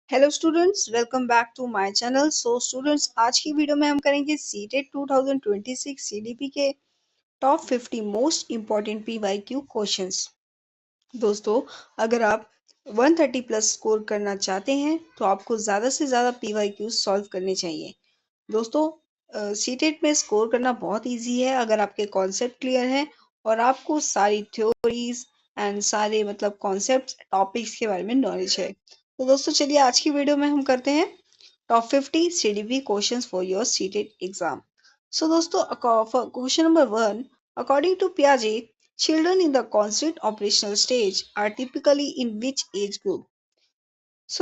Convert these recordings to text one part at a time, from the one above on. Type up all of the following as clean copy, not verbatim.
Hello students, welcome back to my channel. Students, आज की video में हम करेंगे सीटेट 2026 सीडीपी के top 50 most important PYQ questions. दोस्तों, अगर आप 130 प्लस स्कोर करना चाहते हैं तो आपको ज़्यादा से ज़्यादा पीवाईक्यू सॉल्व करने चाहिए। दोस्तों, सीटेट में स्कोर करना बहुत इजी है अगर आपके कॉन्सेप्ट क्लियर हैं और आपको सारी थ्योरीज एंड सारे कॉन्सेप्ट्स टॉपिक्स के बारे में नॉलेज है। तो दोस्तों, चलिए आज की वीडियो में हम करते हैं top 50 CDP questions for your CTET exam. So दोस्तों, क्वेश्चन नंबर 1, अकॉर्डिंग टू पियाजे, children in the constant operational stage are typically in which age group?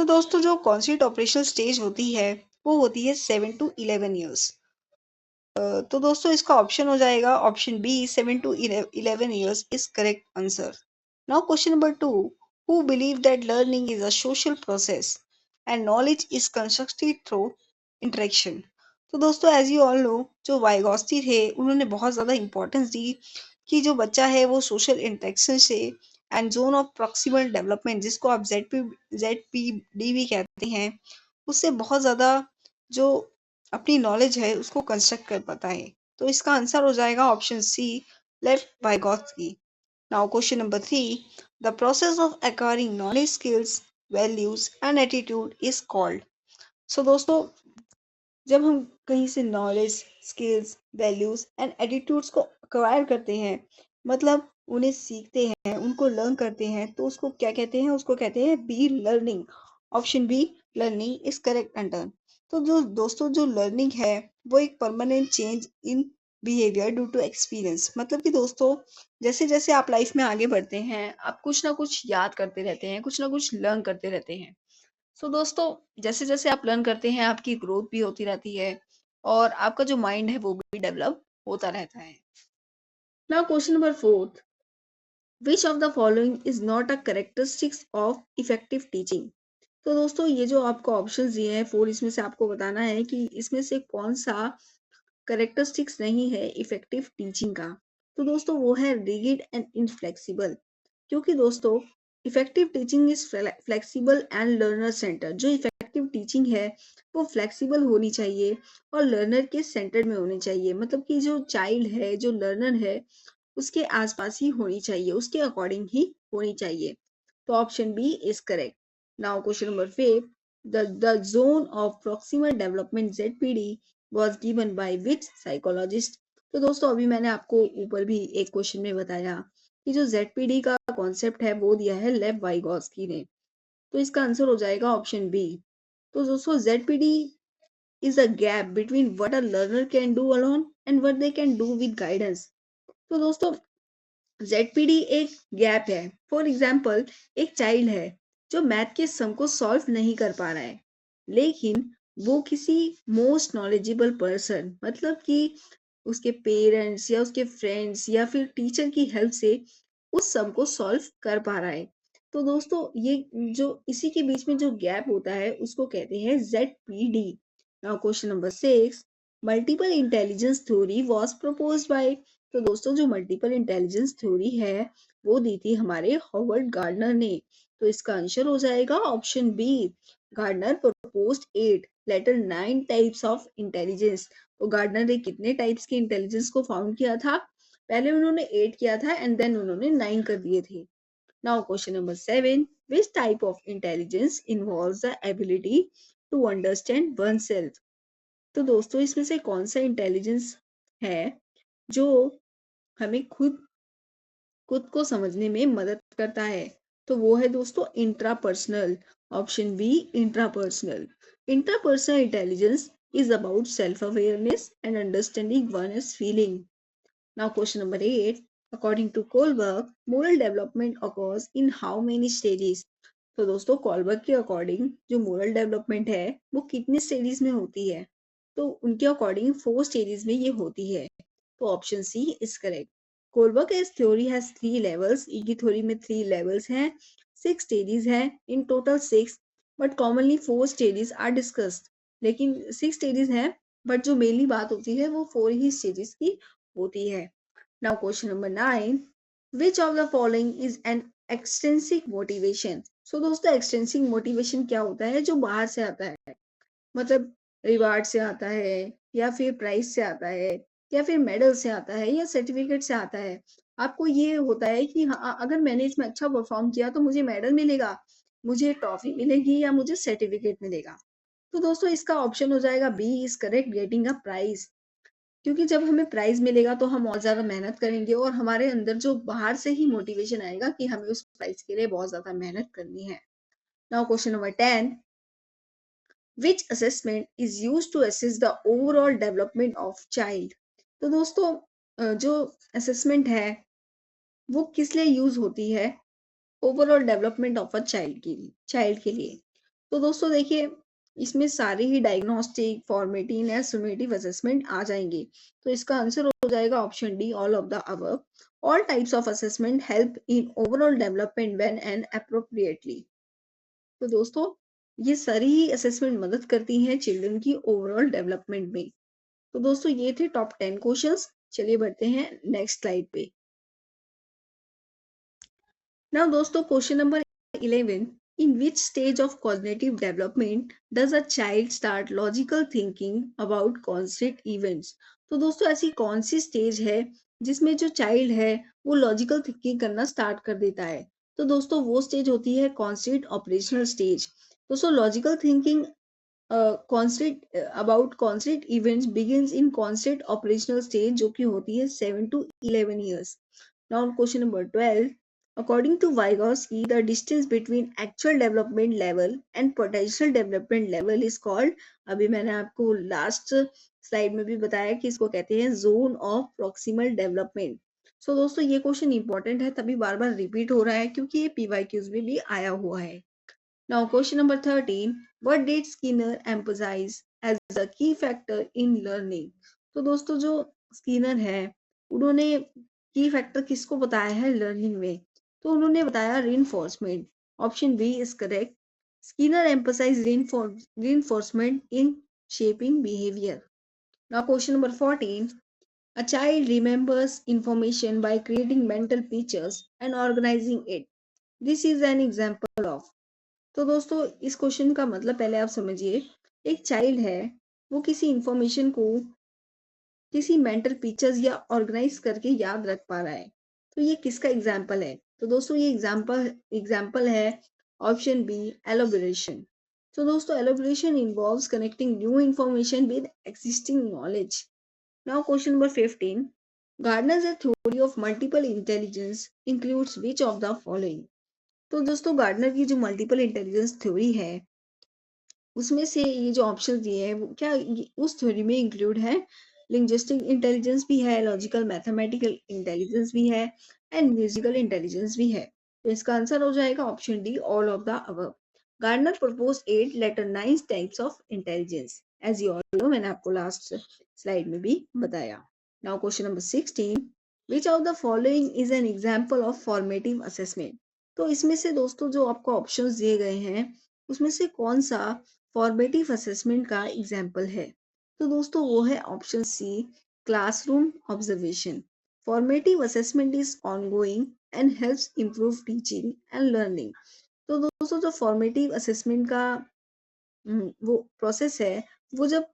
दोस्तों, जो कॉन्स्टेंट ऑपरेशनल स्टेज होती है वो होती है 7 to 11 ईयर्स। तो दोस्तों, इसका ऑप्शन हो जाएगा option B, 7 to 11 years is correct answer. Now question number 2, who believe that learning is a social process and knowledge is constructed through interaction? तो दोस्तों, एज यू ऑल नो, जो Vygotsky थे उन्होंने बहुत ज़्यादा इंपॉर्टेंस दी कि जो बच्चा है वो सोशल इंटरेक्शन से and zone of proximal development, जिसको आप जेड पी डी भी कहते हैं, उससे बहुत ज़्यादा जो अपनी नॉलेज है उसको कंस्ट्रक्ट कर पाता है। तो इसका आंसर हो जाएगा option C, left Vygotsky. Now question number 3, the process of acquiring knowledge, skills, values and attitude is called? दोस्तों, जब हम कहीं से knowledge, skills, values and attitudes को अक्वायर करते हैं, मतलब उन्हें सीखते हैं, उनको लर्न करते हैं, तो उसको क्या कहते हैं? उसको कहते हैं B learning. Option B, learning is correct answer. तो जो दोस्तों, जो लर्निंग है वो एक permanent change in behaviour due to experience. मतलब कि दोस्तों, जैसे जैसे आप लाइफ में आगे बढ़ते हैं, आप कुछ ना कुछ याद करते रहते हैं, कुछ ना कुछ लर्न करते रहते हैं। दोस्तों, जैसे जैसे आप लर्न करते हैं आपकी ग्रोथ भी होती रहती है और आपका जो माइंड है वो भी डेवलप होता रहता है। Now question number 4, which of the following is not a characteristics of effective teaching? तो दोस्तों, ये जो आपको ऑप्शंस दिए हैं 4, इसमें से आपको बताना है कि इसमें से कौन सा कैरेक्टरिस्टिक्स नहीं है इफेक्टिव टीचिंग का। तो दोस्तों, वो है रिगिड एंड इनफ्लेक्सिबल। क्योंकि दोस्तों, effective teaching is flexible and learner centre. जो इफेक्टिव टीचिंग है वो फ्लेक्सिबल होनी चाहिए और लर्नर के सेंटर में होनी चाहिए। मतलब कि जो चाइल्ड है, जो लर्नर है, उसके आसपास ही होनी चाहिए, उसके अकॉर्डिंग ही होनी चाहिए। तो option B is correct. Now question number 5, the zone of proximal development ZPD was given by which psychologist? तो दोस्तों, अभी मैंने आपको ऊपर भी एक क्वेश्चन में बताया कि जो ZPD का कॉन्सेप्ट है वो दिया है लेव वाइगॉस्की ने। तो इसका आंसर हो जाएगा ऑप्शन बी। तो दोस्तों, ZPD is a gap between what a learner can do alone and what they can do with guidance। तो दोस्तों, ZPD एक गैप है। फॉर एग्जाम्पल, एक चाइल्ड है जो मैथ के सम को सॉल्व नहीं कर पा रहा है, लेकिन वो किसी मोस्ट नॉलेजेबल पर्सन, मतलब कि उसके पेरेंट्स या उसके फ्रेंड्स या फिर टीचर की हेल्प से उस सम को सॉल्व कर पा रहा है। तो दोस्तों, ये जो इसी के बीच में जो गैप होता है उसको कहते हैं ZPD। Now question number 6, multiple intelligence theory was proposed by? तो दोस्तों, जो मल्टीपल इंटेलिजेंस थ्योरी है वो दी थी हमारे हॉवर्ड गार्डनर ने। तो इसका आंसर हो जाएगा option B, Gardner proposed 8 later 9 types of intelligence. तो गार्डनर ने कितने टाइप्स की इंटेलिजेंस को फाउंड किया था? पहले उन्होंने 8 किया था एंड देन उन्होंने 9 कर दिए थे। Now question number 7, which type of intelligence involves the ability to understand oneself? तो दोस्तों, इसमें से कौन सा इंटेलिजेंस है जो हमें खुद खुद को समझने में मदद करता है? तो वो है दोस्तों intrapersonal. Option B, intrapersonal. Intrapersonal intelligence is about self awareness and understanding one is feeling. Now question number 8, according to Kohlberg, moral development occurs in how many stages? तो दोस्तों, कोलबर्ग के अकॉर्डिंग जो मोरल डेवलपमेंट है वो कितने stages में होती है? तो उनके अकॉर्डिंग 4 स्टेजेस में ये होती है। तो option C is correct. Kohlberg theory has 3 levels. इनकी थ्योरी में 3 लेवल्स हैं, 6 स्टेजेस हैं, in total 6, but commonly 4 stages are discussed. लेकिन 6 स्टेजेस हैं, बट जो मेनली बात होती है वो 4 ही स्टेजेस की होती है। Now question number 9, which of the following is an extrinsic motivation? सो दोस्तों एक्सट्रिंसिक मोटिवेशन क्या होता है, जो बाहर से आता है, मतलब रिवार्ड से आता है, या फिर प्राइज से आता है, या फिर मेडल से आता है, या सर्टिफिकेट से आता है। आपको ये होता है कि हाँ, अगर मैंने इसमें अच्छा परफॉर्म किया तो मुझे मेडल मिलेगा, मुझे ट्रॉफी मिलेगी, या मुझे सर्टिफिकेट मिलेगा। तो दोस्तों इसका ऑप्शन हो जाएगा B is correct, getting a prize. क्योंकि जब हमें प्राइज मिलेगा तो हम और ज्यादा मेहनत करेंगे, और हमारे अंदर जो बाहर से ही मोटिवेशन आएगा कि हमें उस प्राइज के लिए बहुत ज्यादा मेहनत करनी है। Now question number 10, which assessment is used to assess the overall development of child। तो दोस्तों जो असेसमेंट है वो किस लिए यूज होती है, overall development of a child के लिए। तो दोस्तों देखिए, इसमें सारे ही डायग्नोस्टिक, फॉर्मेटिव या सुमेटिव असेसमेंट आ जाएंगे। तो इसका आंसर हो जाएगा option D, all of the above. All types of assessment help in overall development when and appropriately. तो दोस्तों ये सारी ही असेसमेंट मदद करती हैं चिल्ड्रन की ओवरऑल डेवलपमेंट में। तो दोस्तों ये थे टॉप 10 क्वेश्चंस। चलिए बढ़ते हैं नेक्स्ट स्लाइड पे। नाउ दोस्तों question number 11, in which stage of cognitive development does a child start logical thinking about constant events. तो दोस्तों ऐसी कौन सी स्टेज है जिसमें जो चाइल्ड है वो लॉजिकल थिंकिंग करना स्टार्ट कर देता है। तो दोस्तों वो स्टेज होती है कॉन्स्टेंट ऑपरेशनल स्टेज। दोस्तों logical thinking constant about constant events begins in constant operational stage, जो कि होती है 7 to 11 years। Now question number 12, according to Vygotsky the distance between actual development level and potential development level is called, अभी मैंने आपको last slide में भी बताया कि इसको कहते हैं जोन ऑफ प्रॉक्सिमल डेवलपमेंट। सो दोस्तों ये क्वेश्चन इंपॉर्टेंट है, तभी बार बार रिपीट हो रहा है क्योंकि ये पीवाईक्यूज में भी आया हुआ है। Now, question number 13. What did Skinner emphasize as the key factor in learning? तो दोस्तों जो स्किनर है उन्होंने की फैक्टर किसको बताया है लर्निंग में। तो उन्होंने बताया reinforcement। Option B is correct. Skinner emphasized reinforcement in shaping behavior. Now, question number 14. A child remembers information by creating mental pictures and organizing it. This is an example of। तो दोस्तों इस question का मतलब पहले आप समझिए। एक child है, वो किसी इंफॉर्मेशन को किसी मेंटल पिक्चर्स या ऑर्गेनाइज करके याद रख पा रहा है। तो ये किसका एग्जाम्पल है। तो दोस्तों ये एग्जाम्पल है ऑप्शन बी, एलोबरेशन। तो दोस्तों elaboration involves connecting new information with existing knowledge. Now question number 15, Gardner's theory of multiple intelligence includes which of the following. तो दोस्तों गार्डनर की जो मल्टीपल इंटेलिजेंस थ्योरी है उसमें से ये जो ऑप्शन दिए हैं वो क्या उस थ्योरी में इंक्लूड है। लिंग्विस्टिक इंटेलिजेंस भी है, लॉजिकल मैथमेटिकल इंटेलिजेंस भी है, एंड म्यूजिकल इंटेलिजेंस भी है। तो इसका आंसर हो जाएगा option D, all of the above. Gardner propose 8 later 9 types of intelligence, as you all know, मैंने आपको लास्ट स्लाइड में भी बताया। Now question number 16, which of the following is an example of formative assessment. तो इसमें से दोस्तों जो आपको ऑप्शंस दिए गए हैं उसमें से कौन सा फॉर्मेटिव असेसमेंट का एग्जाम्पल है। तो दोस्तों वो है option C, classroom observation. Formative assessment is ongoing and helps improve teaching and learning. तो दोस्तों जो फॉर्मेटिव असेसमेंट का वो प्रोसेस है वो जब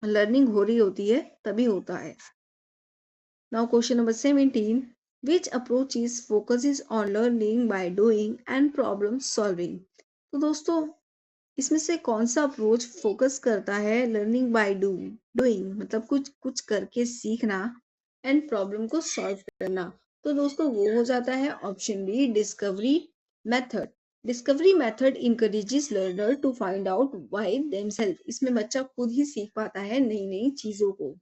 लर्निंग हो रही होती है तभी होता है। Now question number 17, which approaches focuses on learning by doing and problem solving। तो दोस्तों इसमें से कौन सा अप्रोच फोकस करता है लर्निंग बाय डूइंग, मतलब कुछ कुछ करके सीखना, एंड प्रॉब्लम को सॉल्व करना। तो दोस्तों वो हो जाता है option B, discovery method. Discovery method encourages learner to find out by themselves. इसमें बच्चा खुद ही सीख पाता है नई नई चीजों को।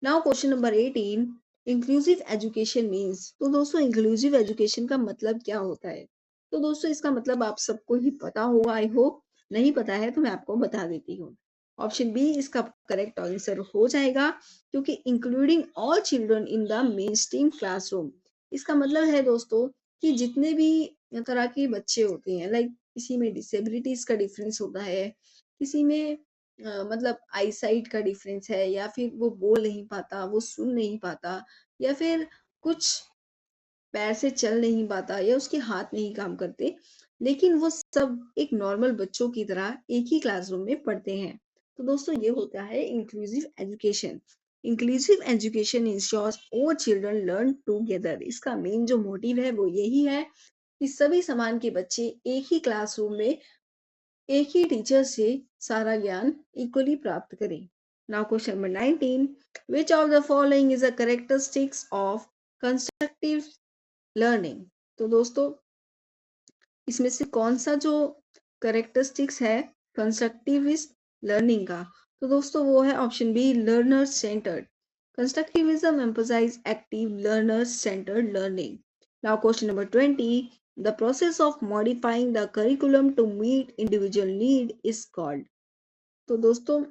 Now question number 18, inclusive education means. तो दोस्तों इंक्लूसिव एजुकेशन का मतलब क्या होता है। तो दोस्तों इसका मतलब आप सबको ही पता होगा, आई होप। नहीं पता है तो मैं आपको बता देती हूँ। ऑप्शन बी इसका करेक्ट आंसर हो जाएगा, क्योंकि including all children in the main stream classroom. इसका मतलब है दोस्तों कि जितने भी तरह के बच्चे होते हैं, लाइक किसी में डिसेबिलिटीज का डिफरेंस होता है, किसी में मतलब आईसाइट का डिफरेंस है, या फिर वो बोल नहीं पाता, वो सुन नहीं पाता, या फिर कुछ पैर से चल नहीं पाता, या उसके हाथ नहीं काम करते। लेकिन वो सब एक नॉर्मल बच्चों की तरह एक ही क्लासरूम में पढ़ते हैं। तो दोस्तों ये होता है inclusive education. Inclusive education ensures all children learn together. इसका मेन जो मोटिव है वो यही है कि सभी समान के बच्चे एक ही क्लासरूम में एक ही टीचर से सारा ज्ञान इक्वली प्राप्त करें। Now question number 19, which of the following is a characteristics of constructive learning? तो दोस्तों इसमें से कौन सा जो करेक्टरिस्टिक्स है कंस्ट्रक्टिविस्ट लर्निंग का? तो दोस्तों वो है option B, learner centred. Constructivism emphasise active learner centred learning. Now question number 20, the process of modifying the curriculum to meet individual need is called. तो दोस्तों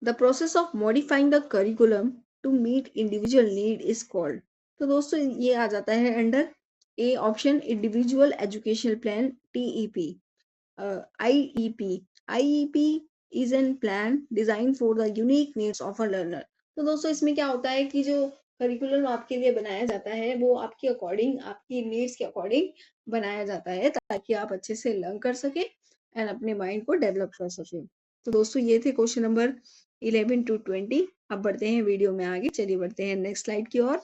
the process of modifying the curriculum to meet individual need is called. तो दोस्तों ये आ जाता है under A option, individual educational plan, TEP. IEP, IEP is an plan design for the unique needs of a learner. तो दोस्तों इसमें क्या होता है कि जो करिकुलम आपके लिए बनाया जाता है वो आपके अकॉर्डिंग, आपकी नीड्स के अकॉर्डिंग बनाया जाता है ताकि आप अच्छे से लर्न कर सके एंड अपने माइंड को डेवलप कर सके। तो दोस्तों ये थे क्वेश्चन नंबर 11 to 20। अब बढ़ते हैं वीडियो में आगे, चलिए बढ़ते हैं नेक्स्ट स्लाइड की ओर।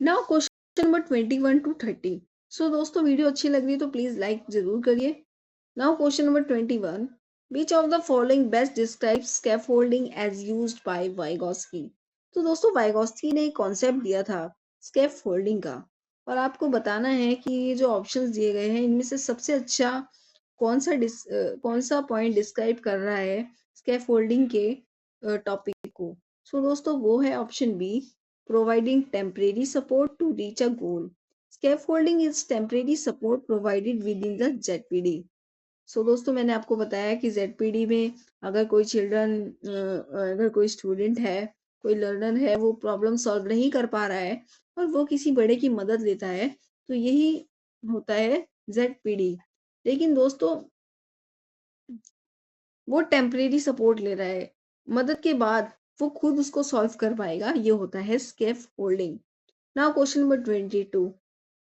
Now question number 21 to 30। So दोस्तों वीडियो अच्छी लग रही है तो प्लीज लाइक जरूर करिए। Now question number 21, which of the following best describes scaffolding as used by Vygotsky? तो दोस्तों वाइगोस्की ने एक कॉन्सेप्ट दिया था स्कैफोल्डिंग का, और आपको बताना है कि ये जो ऑप्शंस दिए गए हैं इनमें से सबसे अच्छा कौन सा पॉइंट डिस्क्राइब कर रहा है स्कैफोल्डिंग के टॉपिक को। सो दोस्तों वो है option B, providing temporary support to reach a goal. Scaffolding is temporary support provided with in the ZPD. So दोस्तों मैंने आपको बताया कि जेडपीडी में अगर कोई चिल्ड्रन, अगर कोई स्टूडेंट है, कोई लर्नर है, वो प्रॉब्लम सॉल्व नहीं कर पा रहा है और वो किसी बड़े की मदद लेता है, तो यही होता है जेडपीडी। लेकिन दोस्तों वो टेम्परेरी सपोर्ट ले रहा है, मदद के बाद वो खुद उसको सॉल्व कर पाएगा, ये होता है scaffolding. Now question number 22,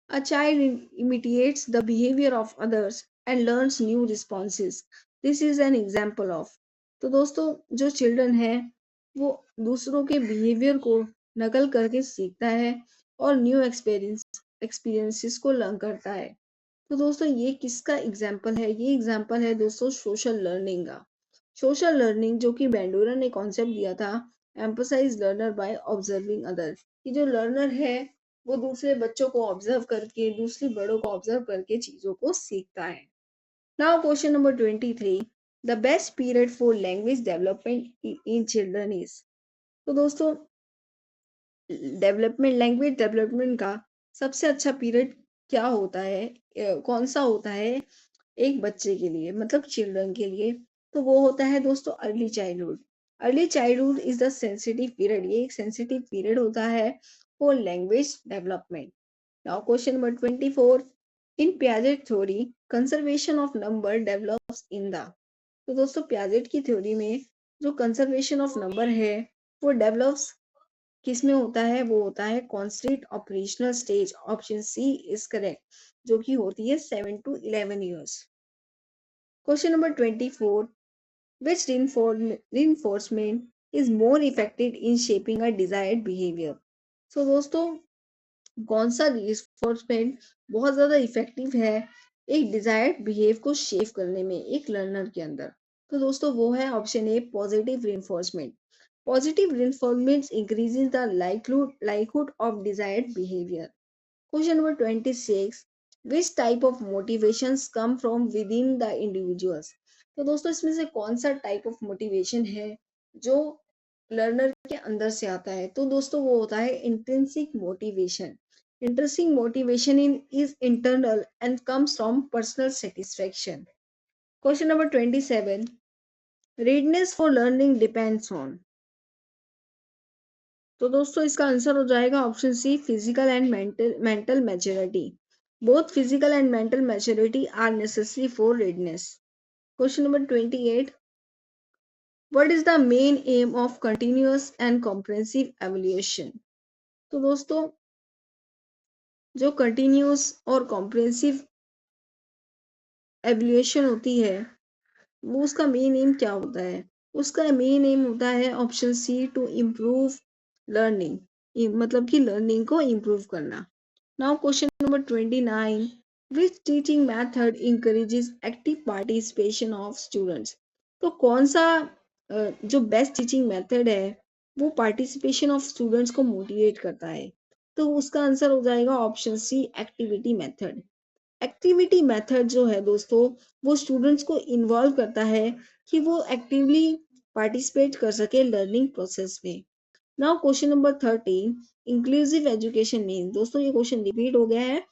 a child imitates the behavior of others and learns new responses. This is an example of। तो दोस्तों जो चिल्ड्रन है वो दूसरों के बिहेवियर को नकल करके सीखता है और न्यू एक्सपीरियंसेस को लर्न करता है। तो दोस्तों ये किसका एग्जाम्पल है? ये एग्जाम्पल है दोस्तों सोशल लर्निंग का। सोशल लर्निंग जो कि बेंडूरा ने कॉन्सेप्ट दिया था, emphasise learner by observing other. कि जो लर्नर है वो दूसरे बच्चों को ऑब्जर्व करके, दूसरे बड़ों को ऑब्जर्व करके चीजों को सीखता है। Now question number 23, the best period for language development in children is. तो दोस्तों लैंग्वेज डेवलपमेंट का सबसे अच्छा पीरियड क्या होता है, कौन सा होता है एक बच्चे के लिए, मतलब चिल्ड्रन के लिए? तो वो होता है दोस्तों early childhood. Early childhood is the sensitive period. ये एक सेंसिटिव पीरियड होता है for language development. Now question number 24, in Piaget theory conservation of number develops in the. तो दोस्तों पियाजेट की थ्योरी में जो कंजर्वेशन ऑफ नंबर है वो डेवलप्स किसमें होता है? वो होता है constant operational stage. Option C is correct, जो कि होती है 7 to 11 years. Question number 24, which reinforcement is more effective in shaping a desired behavior? So दोस्तों कौन सा reinforcement बहुत ज्यादा इफेक्टिव है एक डिजायर्ड बिहेव को शेप करने में एक लर्नर के अंदर? तो दोस्तों वो है option A, positive reinforcement। Positive reinforcement increases the likelihood of desired behavior. Question number 26, which type of motivations come from within the individuals? तो दोस्तों इसमें से कौन सा टाइप ऑफ मोटिवेशन है जो लर्नर के अंदर से आता है? तो दोस्तों वो होता है intrinsic motivation. Intrinsic motivation is internal and comes from personal satisfaction. Question number 27, readiness for learning depends on। तो दोस्तों इसका आंसर हो जाएगा option C, physical and mental maturity. Both physical and mental maturity are necessary for readiness. Question number 28, what is the main aim of continuous and comprehensive evaluation? तो दोस्तों जो continuous और comprehensive एवल्यूएशन होती है, वो उसका मेन एम क्या होता है? उसका मेन एम होता है option C, to improve learning, मतलब कि लर्निंग को इम्प्रूव करना। Now question number 29, which teaching method encourages active participation of students? तो कौन सा जो बेस्ट टीचिंग मेथड है वो पार्टिसिपेशन ऑफ स्टूडेंट्स को मोटिवेट करता है? तो उसका आंसर हो जाएगा option C, activity method. Activity method जो है दोस्तों, वो स्टूडेंट्स को इन्वॉल्व करता है कि वो एक्टिवली पार्टिसिपेट कर सके लर्निंग प्रोसेस में। Now question number 13, inclusive education mean. दोस्तों ये क्वेश्चन रिपीट हो गया है,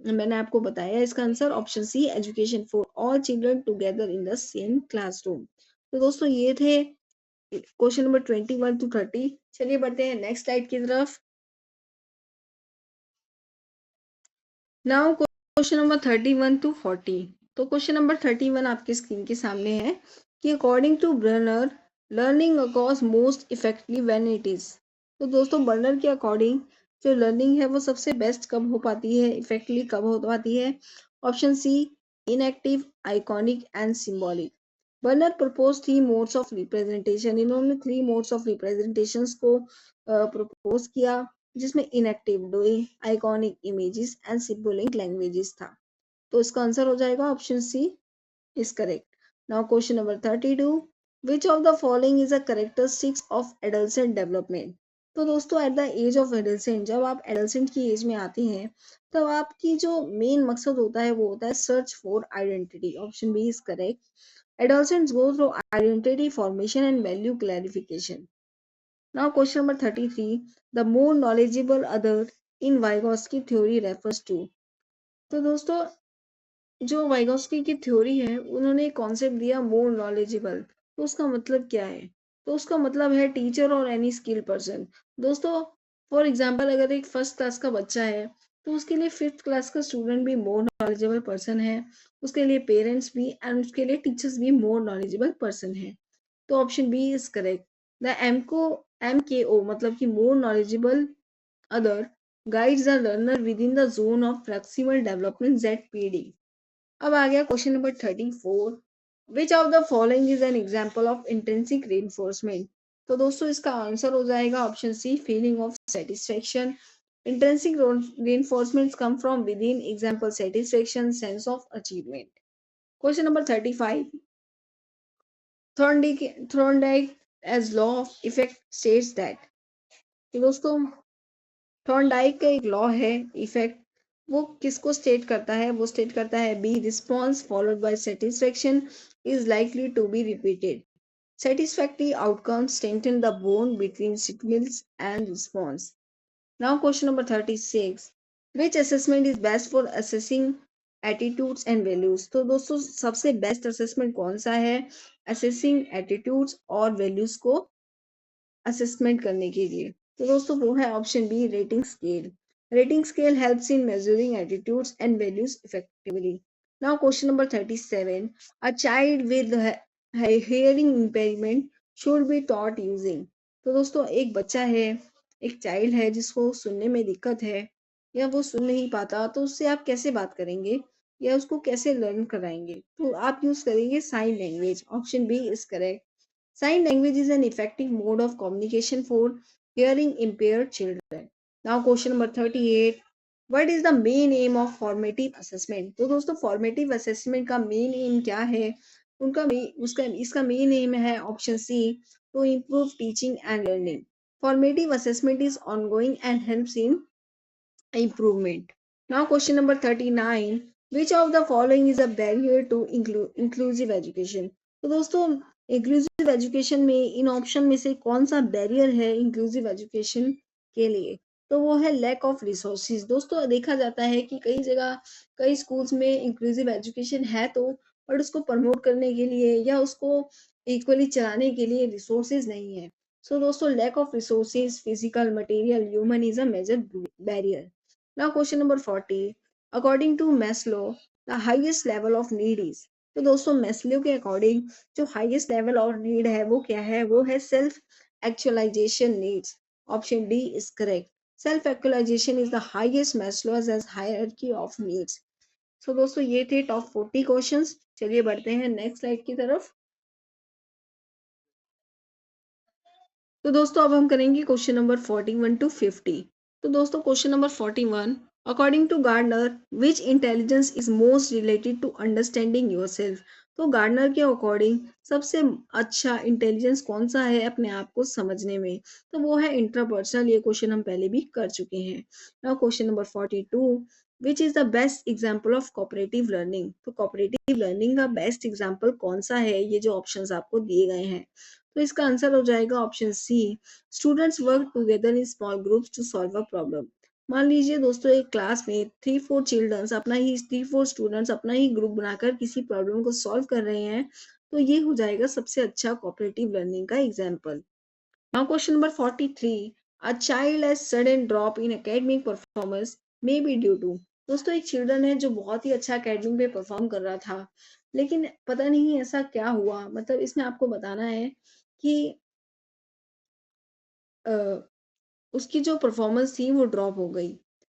मैंने आपको बताया इसका answer option C, education for all children together in the same classroom. तो दोस्तों ये थे क्वेश्चन नंबर 21 to 30। चलिए बढ़ते हैं नेक्स्ट स्लाइड की तरफ। Now question number 31 to 40। तो क्वेश्चन नंबर 31 आपके स्क्रीन के सामने है कि according to Bruner, learning occurs most effectively when it is. तो दोस्तों बर्नर के अकॉर्डिंग जो लर्निंग है वो सबसे बेस्ट कब हो पाती है, इफेक्टिवली कब हो पाती है? Option C, enactive, iconic and symbolic. Bruner propose 3 modes of representation. इन्होंने 3 मोड्स ऑफ रिप्रेजेंटेशंस को प्रपोज किया, जिसमें enactive doing, iconic images and symbolic languages था। तो इसका आंसर हो जाएगा option C is correct. Now question number 32, which of the following is a characteristics of adolescent development? तो दोस्तों at the age of adolescent, जब आप एडolescent की एज में आते हैं तब आपकी जो मेन मकसद होता है वो होता है search for identity. Option B is correct. Adolescents go through identity formation and value clarification. Now question number 33, the more knowledgeable other in Vygotsky theory refers to? तो दोस्तों जो वाइगोस्की की थ्योरी है उन्होंने कॉन्सेप्ट दिया मोर नॉलेजेबल। तो उसका मतलब क्या है? तो उसका मतलब है टीचर और एनी स्किल पर्सन। दोस्तों फॉर एग्जांपल अगर एक फर्स्ट क्लास का बच्चा है तो उसके लिए फिफ्थ क्लास का स्टूडेंट भी मोर नॉलेजेबल पर्सन है, उसके लिए पेरेंट्स भी एंड उसके लिए टीचर्स भी मोर नॉलेजेबल पर्सन है। तो option B is correct. The M K O मतलब कि more knowledgeable other guides the learner within the zone of proximal development ZPD. अब आ गया question number 34, which of the following is an example of intrinsic reinforcement? तो दोस्तों इसका answer हो जाएगा option C, feeling of satisfaction. Intrinsic reinforcements come from within, example satisfaction, sense of achievement. Question number 35, Thorndike as law of effect states that। तो दोस्तों Thorndike का एक law है इफेक्ट, वो किसको स्टेट करता है? वो स्टेट करता है B, response followed by satisfaction is likely to be repeated. Satisfactory outcomes strengthen the bond between stimulus and response. Now question number 36, which assessment is best for assessing attitudes and values? तो दोस्तों सबसे best assessment कौन सा है assessing attitudes और values को assessment करने के लिए? तो दोस्तों वो है option B, rating scale. Rating scale helps in measuring attitudes and values effectively. Now question number 37, a child with hearing impairment should be taught using. तो दोस्तों एक बच्चा है, एक चाइल्ड है जिसको सुनने में दिक्कत है या वो सुन नहीं पाता, तो उससे आप कैसे बात करेंगे या उसको कैसे लर्न कराएंगे? तो आप यूज करेंगे sign language. Option B is correct. Sign language is an effective mode of communication for hearing impaired children. Now question number 38. What is the main aim of formative assessment? तो दोस्तों formative assessment का main aim क्या है? इसका main aim है option C, to improve teaching and learning. Formative assessment is ongoing and helps in improvement. Now question number 39, which of the following is a barrier to inclusive education? तो दोस्तों inclusive education में इन option में से कौन सा barrier है inclusive education के लिए? तो वो है लैक ऑफ रिसोर्सेज। दोस्तों देखा जाता है कि कई जगह कई स्कूल्स में इंक्लूसिव एजुकेशन है तो बट उसको प्रमोट करने के लिए या उसको इक्वली चलाने के लिए रिसोर्सेज नहीं है। सो दोस्तों lack of resources, physical, material, human is a major barrier. Now question number 40. According to Maslow, the highest level of need is। तो दोस्तों मैस्लो के अकॉर्डिंग जो हाईएस्ट लेवल ऑफ नीड है वो क्या है? वो है self actualization needs. Option D is correct. Self actualization is the highest Maslow's as hierarchy of needs. So दोस्तों ये थे टॉप 40 क्वेश्चंस। चलिए बढ़ते हैं नेक्स्ट स्लाइड की तरफ। तो दोस्तों अब हम करेंगे क्वेश्चन नंबर 41 टू 50। तो दोस्तों question number 41, according to Gardner which intelligence is most related to understanding yourself. तो गार्डनर के अकॉर्डिंग सबसे अच्छा इंटेलिजेंस कौन सा है अपने आप को समझने में, तो वो है इंट्रापर्सनल। ये क्वेश्चन हम पहले भी कर चुके हैं। Now question number 42, which is the best example of cooperative learning. तो कोऑपरेटिव लर्निंग का बेस्ट एग्जाम्पल कौन सा है, ये जो ऑप्शंस आपको दिए गए हैं। तो इसका आंसर हो जाएगा option C, students work together in small groups to solve a problem. मान लीजिए दोस्तों एक क्लास में 3-4 स्टूडेंट्स अपना ही ग्रुप बनाकर किसी प्रॉब्लम को सॉल्व कर रहे हैं, तो ये हो जाएगा सबसे अच्छा कोऑपरेटिव लर्निंग का example. Now question number 43, a child has sudden drop in academic performance may be due to. दोस्तों एक चिल्ड्रन है जो बहुत ही अच्छा एकेडमिक में परफॉर्म कर रहा था, लेकिन पता नहीं ऐसा क्या हुआ। मतलब इसमें आपको बताना है कि अ, उसकी जो परफॉर्मेंस थी वो ड्रॉप हो गई।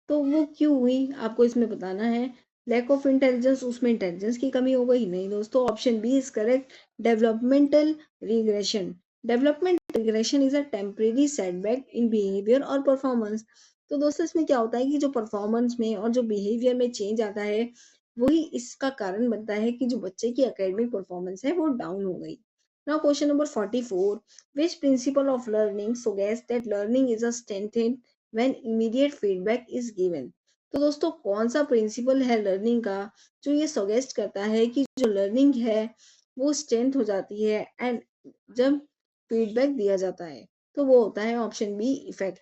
तो वो क्यों हुई आपको इसमें बताना है। लैक ऑफ इंटेलिजेंस, उसमें इंटेलिजेंस की कमी हो गई? नहीं दोस्तों, option B is correct, developmental regression. Development regression is a temporary setback in behaviour और परफॉर्मेंस। तो दोस्तों इसमें क्या होता है कि जो परफॉर्मेंस में और जो बिहेवियर में चेंज आता है, वही इसका कारण बनता है कि जो बच्चे की एकेडमिक परफॉर्मेंस है वो डाउन हो गई। Now question number 44, which principle of learning suggests that learning is a strengthened when immediate feedback is given। तो दोस्तों कौन सा प्रिंसिपल है लर्निंग का जो ये सजेस्ट करता है कि जो लर्निंग है वो स्ट्रेंथ हो जाती है एंड जब फीडबैक दिया जाता है। तो वो होता है option B, effect.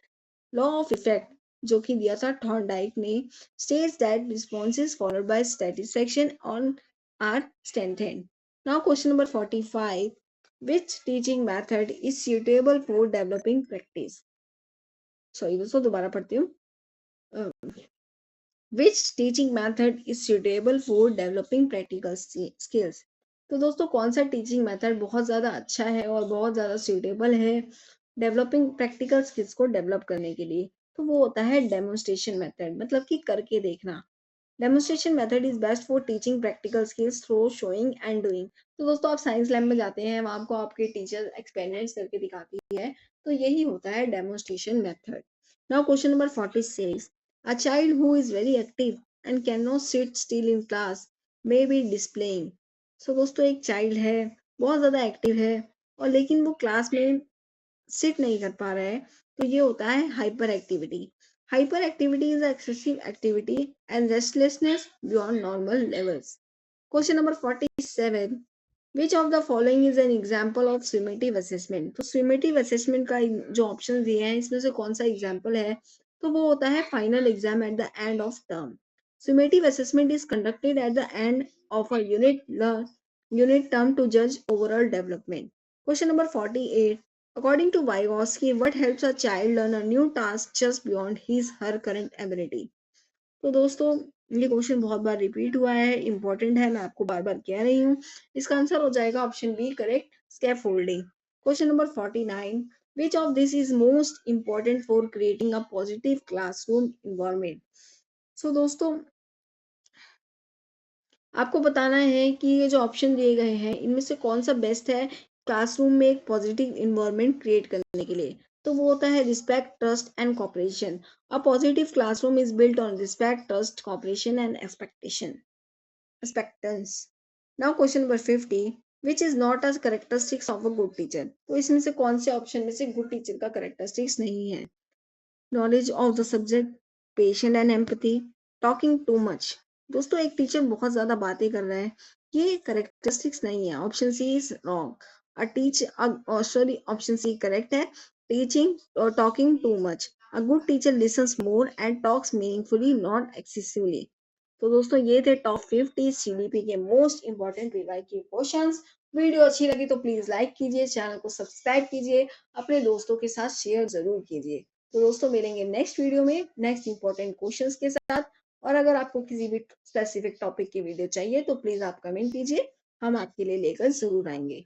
Law of effect जो कि दिया था थॉर्नडाइक ने, states that responses followed by satisfaction on are strengthened। Now question number 45, which teaching method is suitable for developing practice। Sorry दोस्तों दोबारा पढ़ती हूँ। Which teaching method is suitable for developing practical skills। तो दोस्तों कौन सा teaching method बहुत ज़्यादा अच्छा है और बहुत ज़्यादा सूटेबल है डेवलपिंग प्रैक्टिकल स्किल्स को डेवलप करने के लिए, तो वो होता है डेमोन्स्ट्रेशन मेथड, मतलब कि करके देखना। Demonstration method is best for teaching practical skills through showing and doing. तो दोस्तों आप साइंस लैब में जाते हैं, वहां आपको आपके टीचर एक्सपेरिमेंट्स करके दिखाती है, तो यही होता है demonstration method. Now question number 46, a child who is very active and can not sit still in class may be displaying. So दोस्तों एक चाइल्ड है, बहुत ज्यादा एक्टिव है, और लेकिन वो क्लास में सिट नहीं कर पा रहा है, तो ये होता है hyper activity. Hyper activity is excessive activity and restlessness beyond normal levels. Question number 47, which of the following is an example of summative assessment. तो सुमेटिव असेसमेंट का जो ऑप्शन दिए हैं इसमें से कौन सा एग्जाम्पल है, तो वो होता है final exam at the end of term. Summative assessment is conducted at the end of a unit term to जज overall development. Question number 48, according to Vygotsky, what helps a child learn a new task just beyond his her current ability। तो दोस्तों ये question बहुत बार repeat हुआ है, important है, मैं आपको बार बार कह रही हूँ। इसका आंसर हो जाएगा option B, correct, scaffolding. Question number 49, which of this is most important for creating a positive classroom environment. So दोस्तों आपको बताना है कि ये जो ऑप्शन दिए गए हैं इनमें से कौन सा बेस्ट है क्लासरूम में एक पॉजिटिव इन्वायरमेंट क्रिएट करने के लिए। तो वो होता है respect, trust and cooperation. A positive classroom is built on respect, trust, cooperation and expectance. Now question number 50, which is not a characteristics of a good teacher. तो इसमें से कौन से ऑप्शन में से गुड टीचर का करेक्टरिस्टिक्स नहीं है। Knowledge of the subject, patient and empathy, talking too much. दोस्तों एक टीचर बहुत ज्यादा बातें कर रहा है, ये करेक्टरिस्टिक्स नहीं है। Option C is wrong. A teach sorry, option C correct है, टीचिंग और talking too much. A good teacher listens more and talks meaningfully, not excessively. तो दोस्तों ये थे टॉप 50 सीडीपी के मोस्ट इंपॉर्टेंट रिवाइज के क्वेश्चंस। वीडियो अच्छी लगी तो प्लीज लाइक कीजिए, चैनल को सब्सक्राइब कीजिए, अपने दोस्तों के साथ शेयर जरूर कीजिए। तो दोस्तों मिलेंगे नेक्स्ट वीडियो में नेक्स्ट इंपॉर्टेंट क्वेश्चंस के साथ। और अगर आपको किसी भी स्पेसिफिक टॉपिक की वीडियो चाहिए तो प्लीज आप कमेंट कीजिए, हम आपके लिए लेकर जरूर आएंगे।